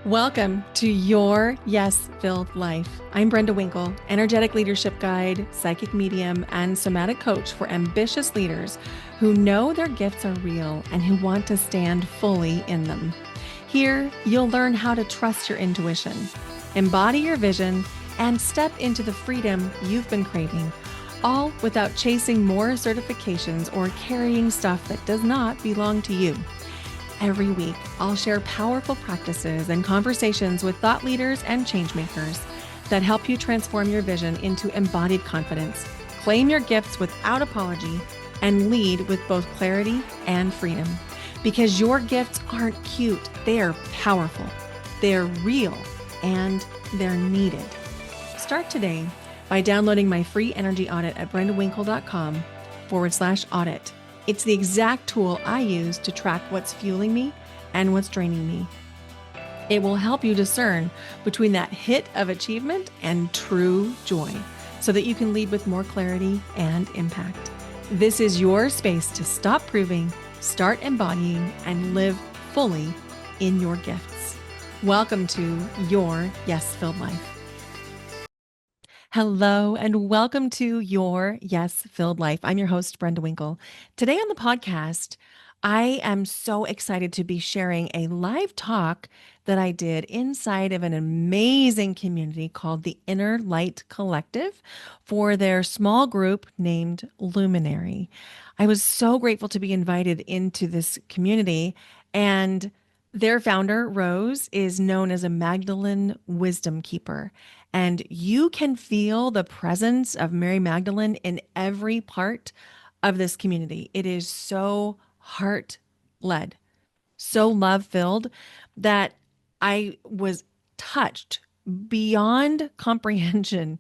Welcome to Your Yes-Filled Life. I'm Brenda Winkle, energetic leadership guide, psychic medium, and somatic coach for ambitious leaders who know their gifts are real and who want to stand fully in them. Here, you'll learn how to trust your intuition, embody your vision, and step into the freedom you've been craving, all without chasing more certifications or carrying stuff that does not belong to you. Every week, I'll share powerful practices and conversations with thought leaders and changemakers that help you transform your vision into embodied confidence, claim your gifts without apology, and lead with both clarity and freedom. Because your gifts aren't cute, they are powerful, they're real, and they're needed. Start today by downloading my free energy audit at brendawinkle.com/audit. It's the exact tool I use to track what's fueling me and what's draining me. It will help you discern between that hit of achievement and true joy so that you can lead with more clarity and impact. This is your space to stop proving, start embodying, and live fully in your gifts. Welcome to Your Yes-Filled Life. Hello, and welcome to Your Yes-Filled Life. I'm your host, Brenda Winkle. Today on the podcast, I am so excited to be sharing a live talk that I did inside of an amazing community called the Inner Light Collective for their small group named Luminary. I was so grateful to be invited into this community, and their founder, Rose, is known as a Magdalene wisdom keeper. And you can feel the presence of Mary Magdalene in every part of this community. It is so heart-led, so love-filled that I was touched beyond comprehension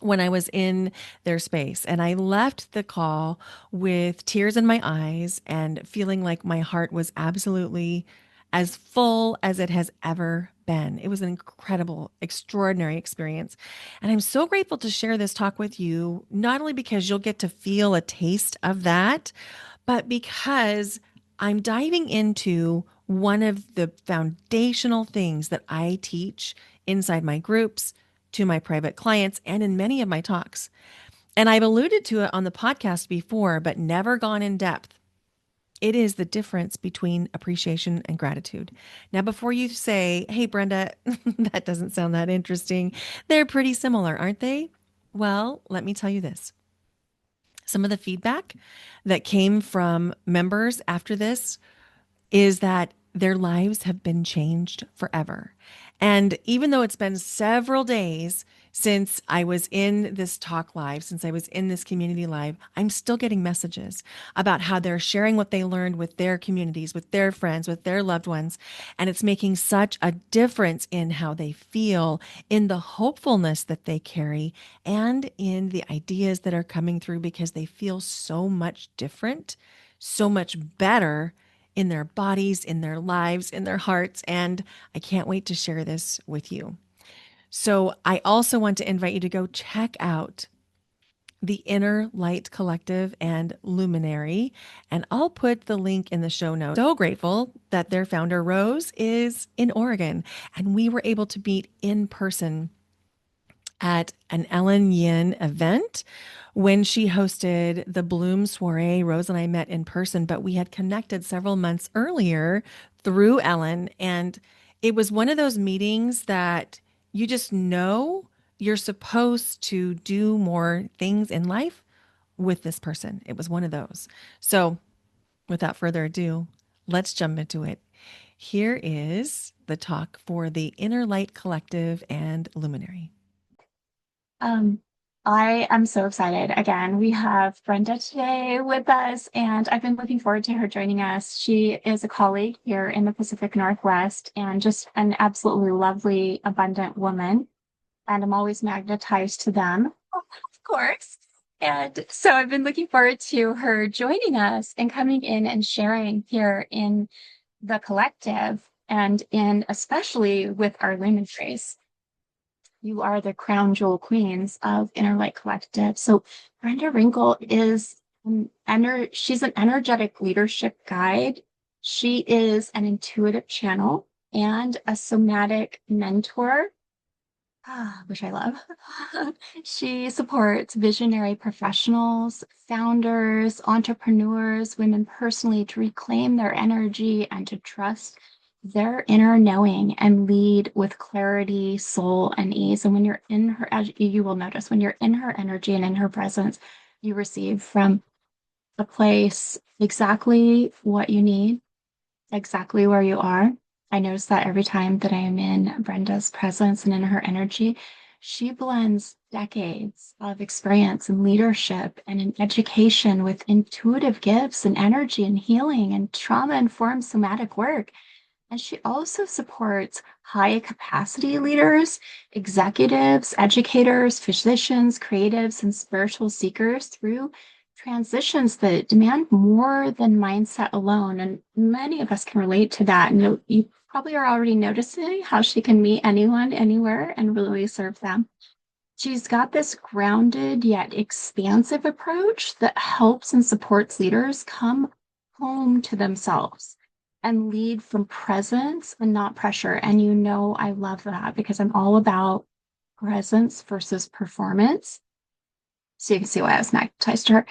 when I was in their space. And I left the call with tears in my eyes and feeling like my heart was absolutely as full as it has ever been. It was an incredible, extraordinary experience. And I'm so grateful to share this talk with you, not only because you'll get to feel a taste of that, but because I'm diving into one of the foundational things that I teach inside my groups, to my private clients, and in many of my talks. And I've alluded to it on the podcast before, but never gone in depth. It is the difference between appreciation and gratitude. Now, before you say, hey, Brenda, that doesn't sound that interesting, they're pretty similar, aren't they? Well, let me tell you this. Some of the feedback that came from members after this is that their lives have been changed forever. And even though it's been several days since I was in this talk live, since I was in this community live, I'm still getting messages about how they're sharing what they learned with their communities, with their friends, with their loved ones. And it's making such a difference in how they feel, in the hopefulness that they carry, and in the ideas that are coming through because they feel so much different, so much better in their bodies, in their lives, in their hearts. And I can't wait to share this with you. So I also want to invite you to go check out the Inner Light Collective and Luminary, and I'll put the link in the show notes. So grateful that their founder, Rose, is in Oregon, and we were able to meet in person at an Ellen Yin event when she hosted the Bloom Soiree. Rose and I met in person, but we had connected several months earlier through Ellen. And it was one of those meetings that you just know you're supposed to do more things in life with this person. It was one of those. So without further ado, let's jump into it. Here is the talk for the Inner Light Collective and Luminary. I am so excited. Again, we have Brenda today with us, and I've been looking forward to her joining us. She is a colleague here in the Pacific Northwest and just an absolutely lovely, abundant woman. And I'm always magnetized to them, of course. And so I've been looking forward to her joining us and coming in and sharing here in the collective and in especially with our luminaries. You are the crown jewel queens of Inner Light Collective. So Brenda Winkle is she's an energetic leadership guide. She is an intuitive channel. and a somatic mentor, which I love. She supports visionary professionals, founders, entrepreneurs, women personally to reclaim their energy and to trust their inner knowing and lead with clarity, soul, and ease. And when you're in her, as you will notice, when you're in her energy and in her presence, you receive from a place exactly what you need, exactly where you are. I notice that every time that I am in Brenda's presence and in her energy, she blends decades of experience and leadership and in education with intuitive gifts and energy and healing and trauma-informed somatic work. And she also supports high capacity leaders, executives, educators, physicians, creatives, and spiritual seekers through transitions that demand more than mindset alone. And many of us can relate to that. And you probably are already noticing how she can meet anyone, anywhere, and really serve them. She's got this grounded yet expansive approach that helps and supports leaders come home to themselves and lead from presence and not pressure. And you know, I love that because I'm all about presence versus performance. So you can see why I was magnetized to her.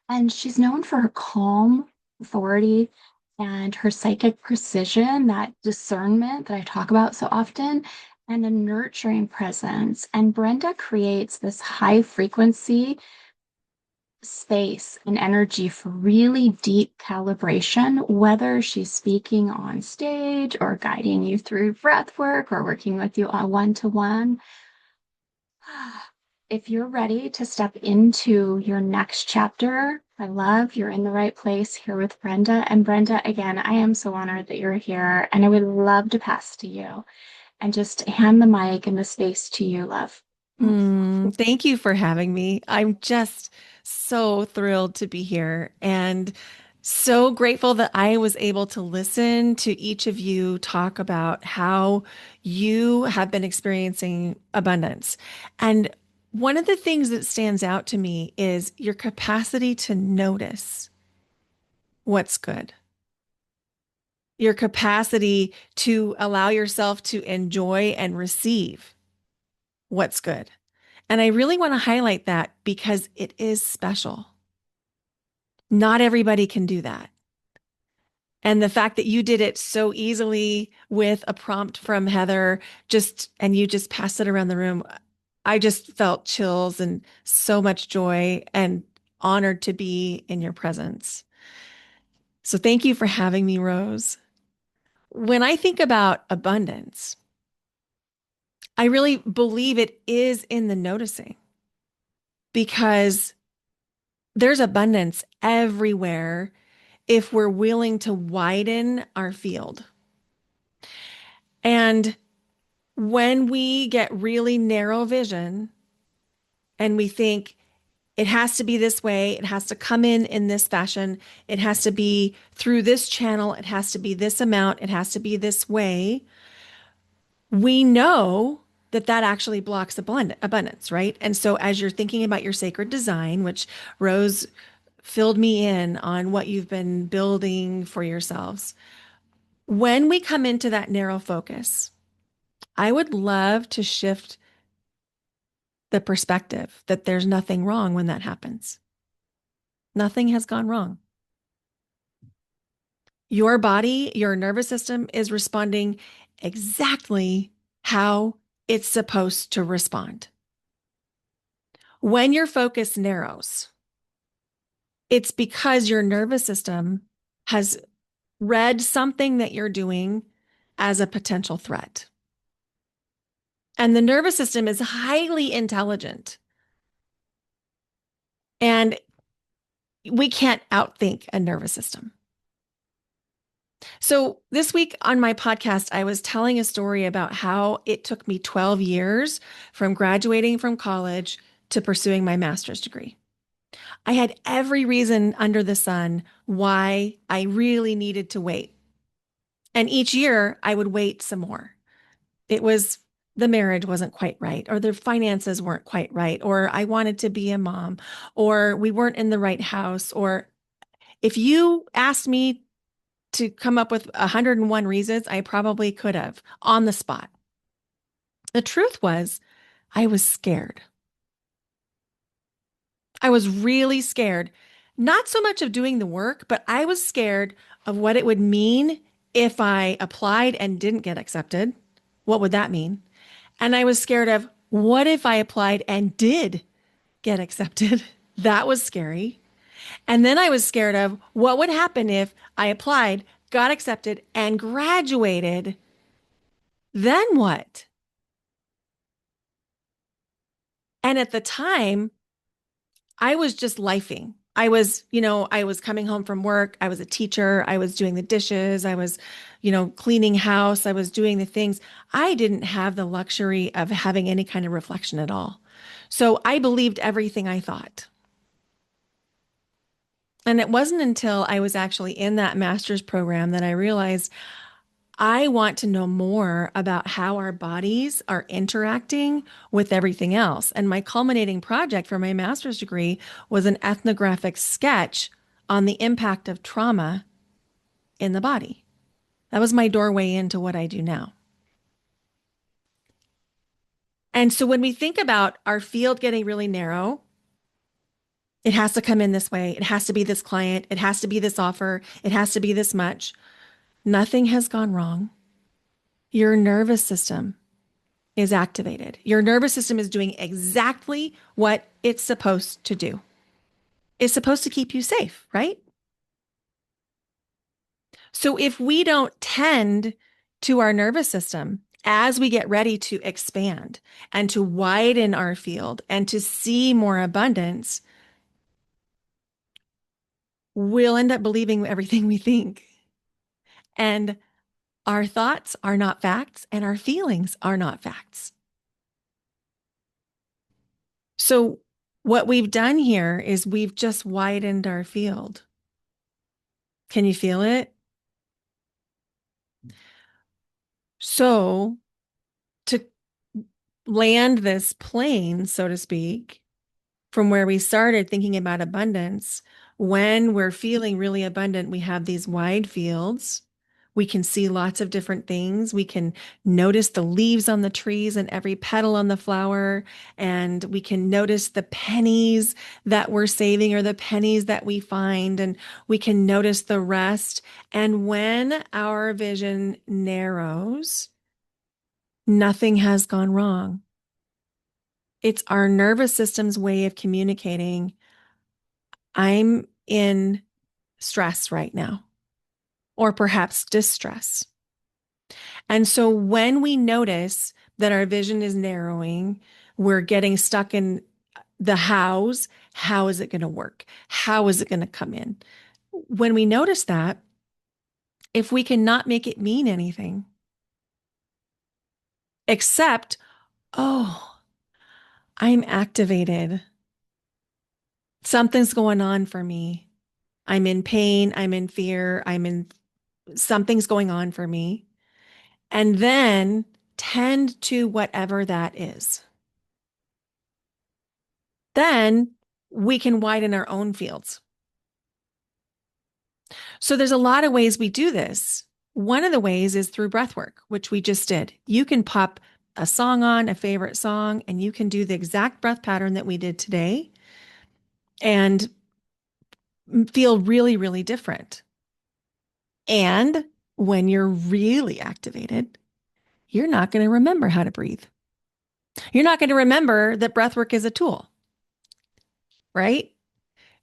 And she's known for her calm authority and her psychic precision, that discernment that I talk about so often, and a nurturing presence. And Brenda creates this high frequency space and energy for really deep calibration, whether she's speaking on stage or guiding you through breath work or working with you on one to one. If you're ready to step into your next chapter, I love you're in the right place here with Brenda. And Brenda, again, I am so honored that you're here, and I would love to pass to you and just hand the mic and the space to you, love. Thank you for having me. I'm just so thrilled to be here and so grateful that I was able to listen to each of you talk about how you have been experiencing abundance. And one of the things that stands out to me is your capacity to notice what's good, your capacity to allow yourself to enjoy and receive what's good. And I really want to highlight that because it is special. Not everybody can do that. And the fact that you did it so easily with a prompt from Heather, and you just passed it around the room, I just felt chills and so much joy and honored to be in your presence. So thank you for having me, Rose. When I think about abundance, I really believe it is in the noticing because there's abundance everywhere if we're willing to widen our field. And when we get really narrow vision and we think it has to be this way, it has to come in this fashion, it has to be through this channel, it has to be this amount, it has to be this way, we know that that actually blocks abundance, right? And so as you're thinking about your sacred design, which Rose filled me in on what you've been building for yourselves, when we come into that narrow focus, I would love to shift the perspective that there's nothing wrong when that happens. Nothing has gone wrong. Your body, your nervous system is responding exactly how it's supposed to respond. When your focus narrows, it's because your nervous system has read something that you're doing as a potential threat. And the nervous system is highly intelligent. And we can't outthink a nervous system. So, this week on my podcast, I was telling a story about how it took me 12 years from graduating from college to pursuing my master's degree. I had every reason under the sun why I really needed to wait. And each year I would wait some more. It was the marriage wasn't quite right, or the finances weren't quite right, or I wanted to be a mom, or we weren't in the right house, or if you asked me to come up with 101 reasons, I probably could have on the spot. The truth was, I was scared. I was really scared, not so much of doing the work, but I was scared of what it would mean if I applied and didn't get accepted. What would that mean? And I was scared of what if I applied and did get accepted? That was scary. And then I was scared of what would happen if I applied, got accepted, and graduated. Then what? And at the time, I was just lifing. I was coming home from work. I was a teacher. I was doing the dishes. I was, cleaning house. I was doing the things. I didn't have the luxury of having any kind of reflection at all. So I believed everything I thought. And it wasn't until I was actually in that master's program that I realized I want to know more about how our bodies are interacting with everything else. And my culminating project for my master's degree was an ethnographic sketch on the impact of trauma in the body. That was my doorway into what I do now. And so when we think about our field getting really narrow, it has to come in this way. It has to be this client. It has to be this offer. It has to be this much. Nothing has gone wrong. Your nervous system is activated. Your nervous system is doing exactly what it's supposed to do. It's supposed to keep you safe, right? So if we don't tend to our nervous system as we get ready to expand and to widen our field and to see more abundance, we'll end up believing everything we think. And our thoughts are not facts, and our feelings are not facts. So, what we've done here is we've just widened our field. Can you feel it? So, to land this plane, so to speak, from where we started thinking about abundance, when we're feeling really abundant, we have these wide fields. We can see lots of different things. We can notice the leaves on the trees and every petal on the flower. And we can notice the pennies that we're saving or the pennies that we find. And we can notice the rest. And when our vision narrows, nothing has gone wrong. It's our nervous system's way of communicating, I'm in stress right now, or perhaps distress. And so when we notice that our vision is narrowing, we're getting stuck in the hows. How is it going to work? How is it going to come in? When we notice that, if we cannot make it mean anything, except, oh, I'm activated. Something's going on for me. I'm in pain. I'm in fear. Something's going on for me. And then tend to whatever that is. Then we can widen our own fields. So there's a lot of ways we do this. One of the ways is through breath work, which we just did. You can pop a song on, a favorite song, and you can do the exact breath pattern that we did today and feel really, really different. And when you're really activated, you're not going to remember how to breathe. You're not going to remember that breath work is a tool, right?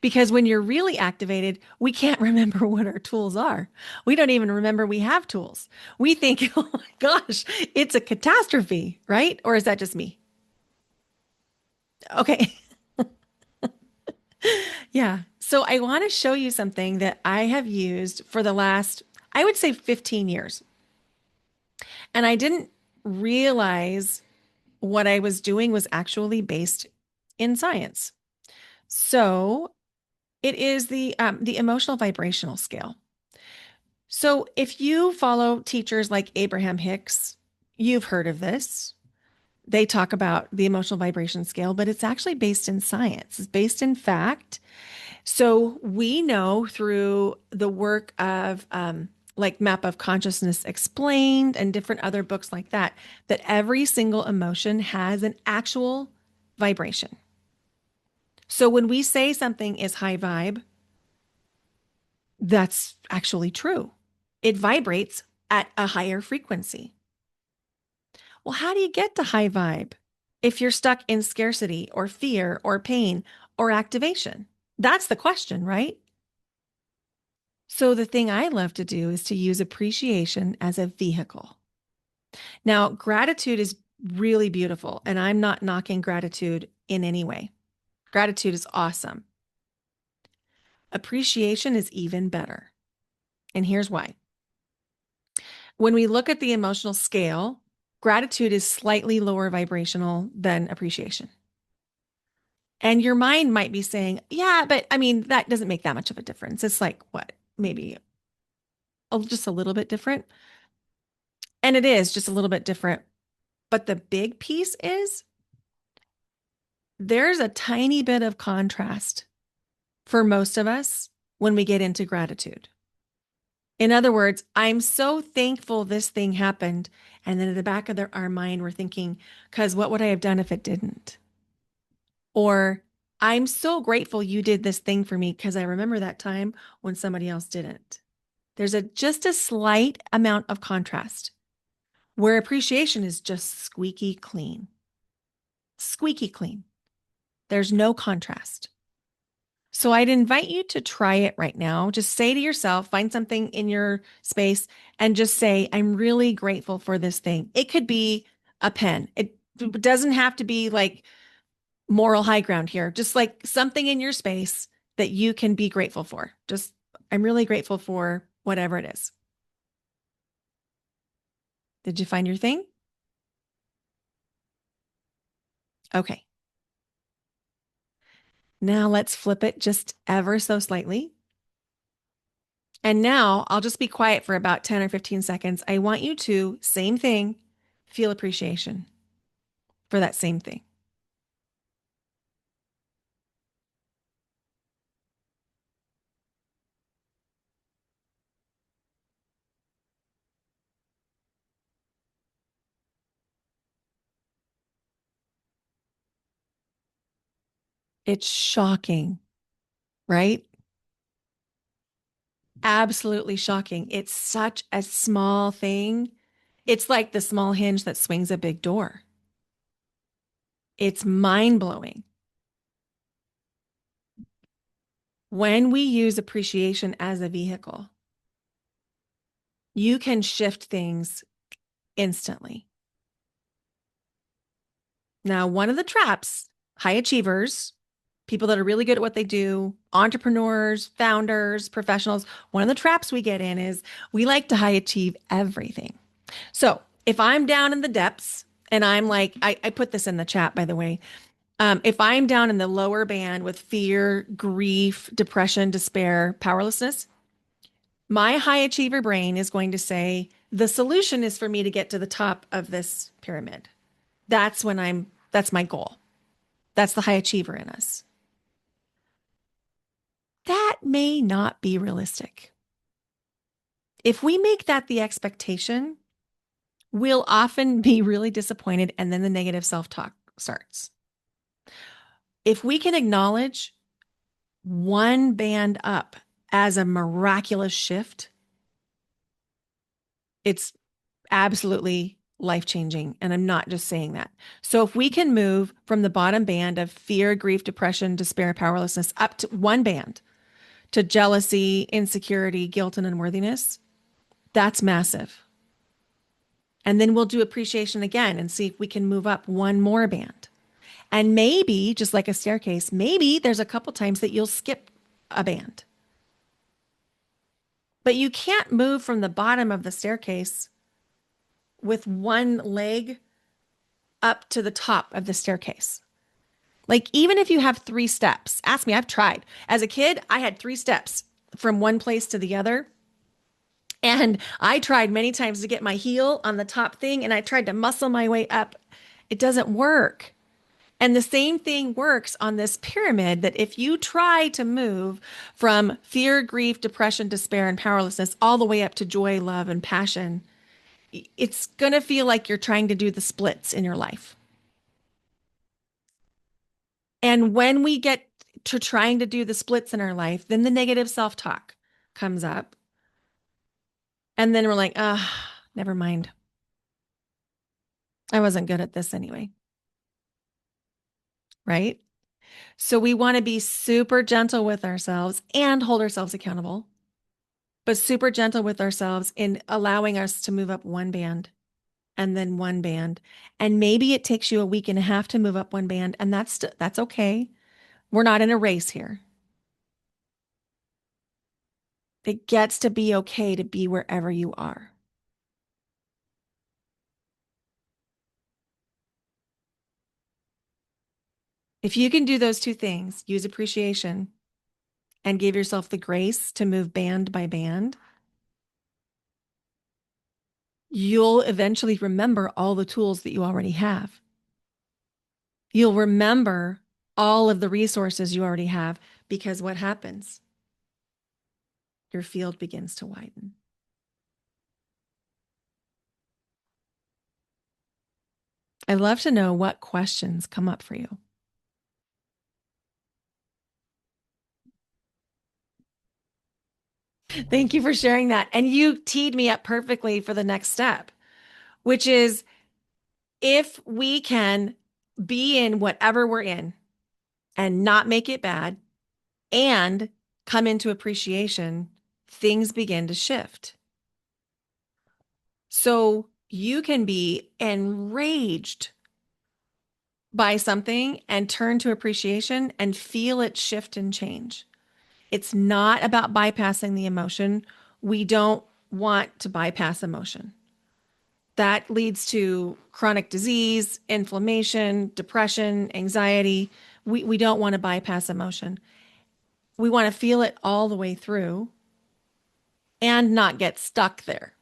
Because when you're really activated, we can't remember what our tools are. We don't even remember we have tools. We think, oh my gosh, it's a catastrophe, right? Or is that just me? Okay. Yeah. So I want to show you something that I have used for the last, I would say 15 years. And I didn't realize what I was doing was actually based in science. So it is the emotional vibrational scale. So if you follow teachers like Abraham Hicks, you've heard of this. They talk about the emotional vibration scale, but it's actually based in science. It's based in fact. So we know through the work of like Map of Consciousness Explained and different other books like that, that every single emotion has an actual vibration. So when we say something is high vibe, that's actually true. It vibrates at a higher frequency. Well, how do you get to high vibe if you're stuck in scarcity or fear or pain or activation? That's the question, right? So, the thing I love to do is to use appreciation as a vehicle. Now, gratitude is really beautiful, and I'm not knocking gratitude in any way. Gratitude is awesome. Appreciation is even better. And here's why. When we look at the emotional scale, gratitude is slightly lower vibrational than appreciation. And your mind might be saying, yeah, but I mean, that doesn't make that much of a difference. It's like what, maybe just a little bit different. And it is just a little bit different. But the big piece is there's a tiny bit of contrast for most of us when we get into gratitude. In other words, I'm so thankful this thing happened. And then at the back of our mind, we're thinking, because what would I have done if it didn't? Or I'm so grateful you did this thing for me because I remember that time when somebody else didn't. There's just a slight amount of contrast where appreciation is just squeaky clean. Squeaky clean. There's no contrast. So I'd invite you to try it right now. Just say to yourself, find something in your space and just say, I'm really grateful for this thing. It could be a pen. It doesn't have to be like moral high ground here, just like something in your space that you can be grateful for. Just, I'm really grateful for whatever it is. Did you find your thing? Okay. Now let's flip it just ever so slightly. And now I'll just be quiet for about 10 or 15 seconds. I want you to, same thing, feel appreciation for that same thing. It's shocking, right? Absolutely shocking. It's such a small thing. It's like the small hinge that swings a big door. It's mind blowing. When we use appreciation as a vehicle, you can shift things instantly. Now, one of the traps, high achievers, people that are really good at what they do, entrepreneurs, founders, professionals, one of the traps we get in is we like to high achieve everything. So if I'm down in the depths and I'm like, I put this in the chat, by the way. If I'm down in the lower band with fear, grief, depression, despair, powerlessness, my high achiever brain is going to say, the solution is for me to get to the top of this pyramid. That's my goal. That's the high achiever in us. That may not be realistic. If we make that the expectation, we'll often be really disappointed and then the negative self-talk starts. If we can acknowledge one band up as a miraculous shift, it's absolutely life-changing. And I'm not just saying that. So if we can move from the bottom band of fear, grief, depression, despair, powerlessness up to one band to jealousy, insecurity, guilt, and unworthiness, that's massive. And then we'll do appreciation again and see if we can move up one more band. And maybe, just like a staircase, maybe there's a couple times that you'll skip a band. But you can't move from the bottom of the staircase with one leg up to the top of the staircase. Like, even if you have 3 steps, ask me, I've tried. As a kid, I had 3 steps from one place to the other. And I tried many times to get my heel on the top thing and I tried to muscle my way up. It doesn't work. And the same thing works on this pyramid that if you try to move from fear, grief, depression, despair, and powerlessness all the way up to joy, love, and passion, it's going to feel like you're trying to do the splits in your life. And when we get to trying to do the splits in our life, then the negative self talk comes up. And then we're like, ah, never mind. I wasn't good at this anyway. Right. So we want to be super gentle with ourselves and hold ourselves accountable, but super gentle with ourselves in allowing us to move up one band and then one band. And maybe it takes you a week and a half to move up one band, and that's okay. We're not in a race here. It gets to be okay to be wherever you are. If you can do those two things, use appreciation and give yourself the grace to move band by band, you'll eventually remember all the tools that you already have. You'll remember all of the resources you already have because what happens? Your field begins to widen. I'd love to know what questions come up for you. Thank you for sharing that. And you teed me up perfectly for the next step, which is if we can be in whatever we're in and not make it bad and come into appreciation, things begin to shift. So you can be enraged by something and turn to appreciation and feel it shift and change. It's not about bypassing the emotion. We don't want to bypass emotion. That leads to chronic disease, inflammation, depression, anxiety. We don't want to bypass emotion. We want to feel it all the way through and not get stuck there.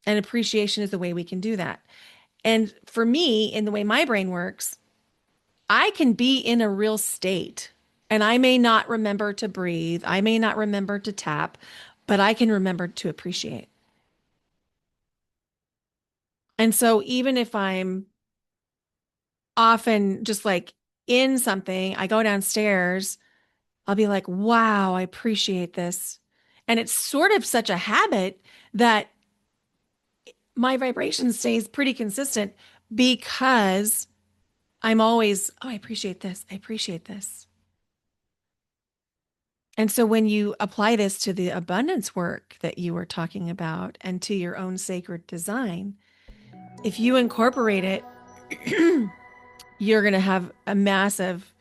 And appreciation is the way we can do that. And for me, in the way my brain works, I can be in a real state and I may not remember to breathe. I may not remember to tap, but I can remember to appreciate. And so even if I'm often just like in something, I go downstairs, I'll be like, wow, I appreciate this. And it's sort of such a habit that my vibration stays pretty consistent because I'm always, oh, I appreciate this. I appreciate this. And so when you apply this to the abundance work that you were talking about and to your own sacred design, if you incorporate it, you're going to have a massive,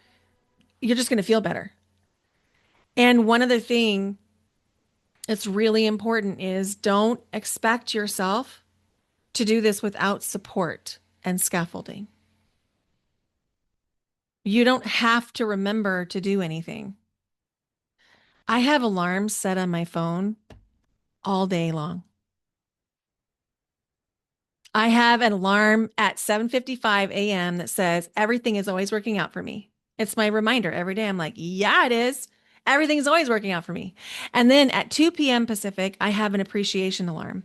you're just going to feel better. And one other thing that's really important is don't expect yourself to do this without support and scaffolding. You don't have to remember to do anything. I have alarms set on my phone all day long. I have an alarm at 7:55 a.m. that says everything is always working out for me. It's my reminder every day. I'm like, yeah, it is. Everything is always working out for me. And then at 2 p.m. Pacific, I have an appreciation alarm.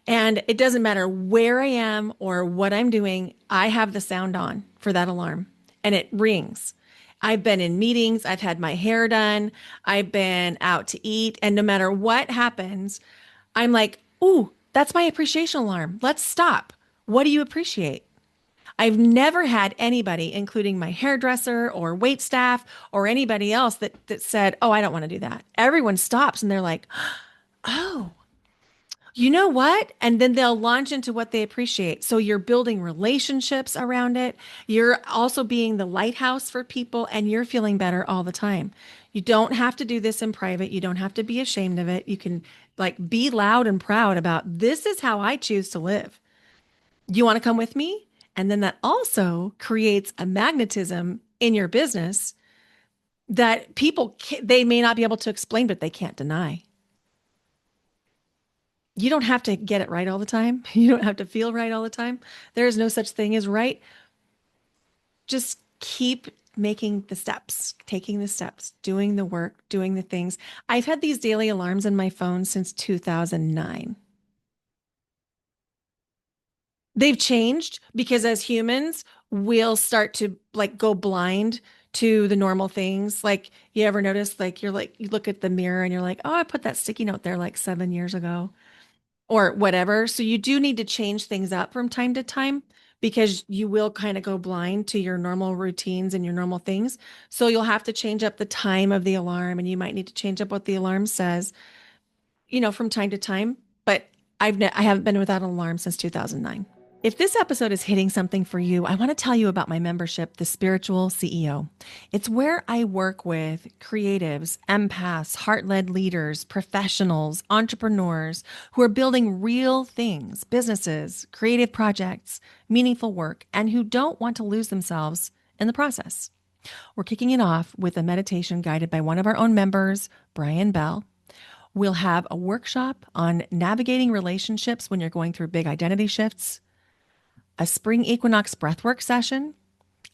And it doesn't matter where I am or what I'm doing, I have the sound on for that alarm and it rings. I've been in meetings, I've had my hair done, I've been out to eat, and no matter what happens, I'm like, ooh, that's my appreciation alarm. Let's stop. What do you appreciate? I've never had anybody, including my hairdresser or wait staff or anybody else that said, oh, I don't want to do that. Everyone stops and they're like, oh, you know what? And then they'll launch into what they appreciate. So you're building relationships around it. You're also being the lighthouse for people and you're feeling better all the time. You don't have to do this in private. You don't have to be ashamed of it. You can like be loud and proud about this is how I choose to live. You want to come with me? And then that also creates a magnetism in your business that they may not be able to explain, but they can't deny. You don't have to get it right all the time. You don't have to feel right all the time. There is no such thing as right. just keep making the steps, taking the steps, doing the work, doing the things. I've had these daily alarms in my phone since 2009. They've changed because as humans, we'll start to like go blind to the normal things. Like you ever notice, like you're like, you look at the mirror and you're like, oh, I put that sticky note there like 7 years ago or whatever. So you do need to change things up from time to time because you will kind of go blind to your normal routines and your normal things. So you'll have to change up the time of the alarm and you might need to change up what the alarm says, from time to time. But I haven't been without an alarm since 2009. If this episode is hitting something for you, I want to tell you about my membership, The Spiritual CEO. It's where I work with creatives, empaths, heart led leaders, professionals, entrepreneurs who are building real things, businesses, creative projects, meaningful work, and who don't want to lose themselves in the process. We're kicking it off with a meditation guided by one of our own members, Brian Bell. We'll have a workshop on navigating relationships when you're going through big identity shifts, a spring equinox breathwork session,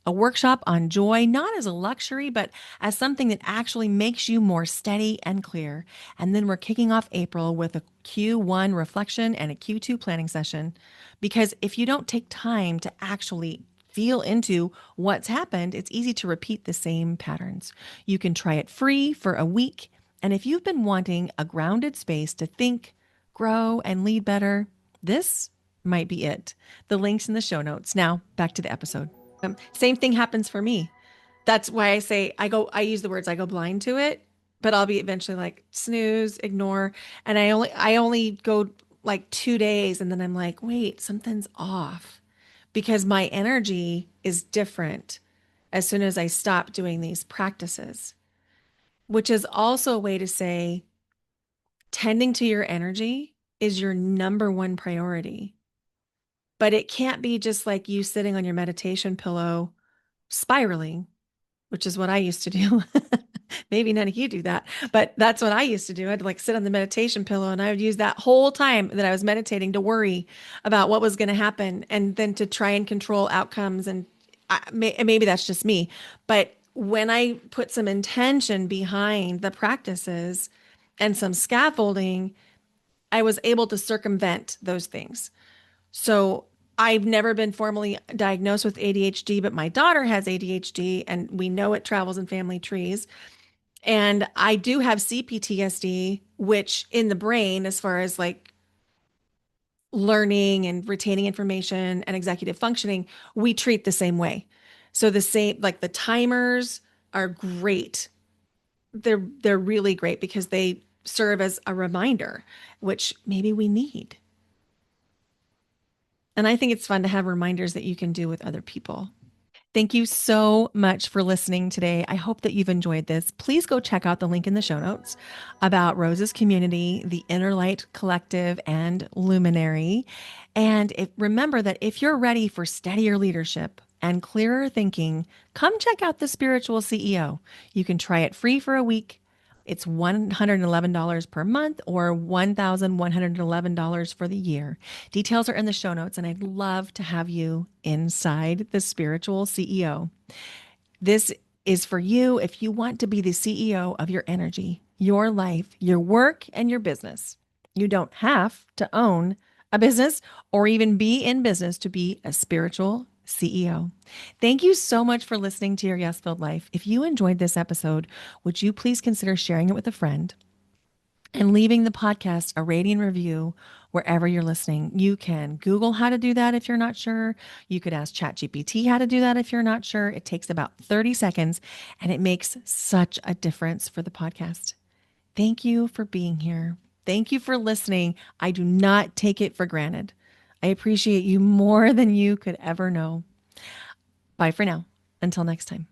a workshop on joy, not as a luxury, but as something that actually makes you more steady and clear. And then we're kicking off April with a Q1 reflection and a Q2 planning session. Because if you don't take time to actually feel into what's happened, it's easy to repeat the same patterns. You can try it free for a week. And if you've been wanting a grounded space to think, grow, and lead better, this might be it. The link's in the show notes. Now, back to the episode. Same thing happens for me. That's why I say I use the words I go blind to it, but I'll be eventually like snooze, ignore. And I only go like 2 days and then I'm like, wait, something's off because my energy is different as soon as I stop doing these practices, which is also a way to say tending to your energy is your number one priority. But it can't be just like you sitting on your meditation pillow spiraling, which is what I used to do. Maybe none of you do that, but that's what I used to do. I'd like sit on the meditation pillow and I would use that whole time that I was meditating to worry about what was going to happen and then to try and control outcomes. And maybe that's just me. But when I put some intention behind the practices and some scaffolding, I was able to circumvent those things. So I've never been formally diagnosed with ADHD, but my daughter has ADHD and we know it travels in family trees. And I do have CPTSD, which in the brain, as far as like learning and retaining information and executive functioning, we treat the same way. So the same, like the timers are great. They're really great because they serve as a reminder, which maybe we need. And I think it's fun to have reminders that you can do with other people. Thank you so much for listening today. I hope that you've enjoyed this. Please go check out the link in the show notes about Rose's community, the Inner Light Collective, and Luminary. And remember that if you're ready for steadier leadership and clearer thinking, come check out the Spiritual CEO. You can try it free for a week. It's $111 per month or $1,111 for the year. Details are in the show notes, and I'd love to have you inside the Spiritual CEO. This is for you if you want to be the CEO of your energy, your life, your work, and your business. You don't have to own a business or even be in business to be a spiritual CEO. Thank you so much for listening to Your Yes Filled Life. If you enjoyed this episode, would you please consider sharing it with a friend and leaving the podcast a rating and review wherever you're listening? You can Google how to do that if you're not sure. You could ask ChatGPT how to do that if you're not sure. It takes about 30 seconds and it makes such a difference for the podcast. Thank you for being here. Thank you for listening. I do not take it for granted. I appreciate you more than you could ever know. Bye for now. Until next time.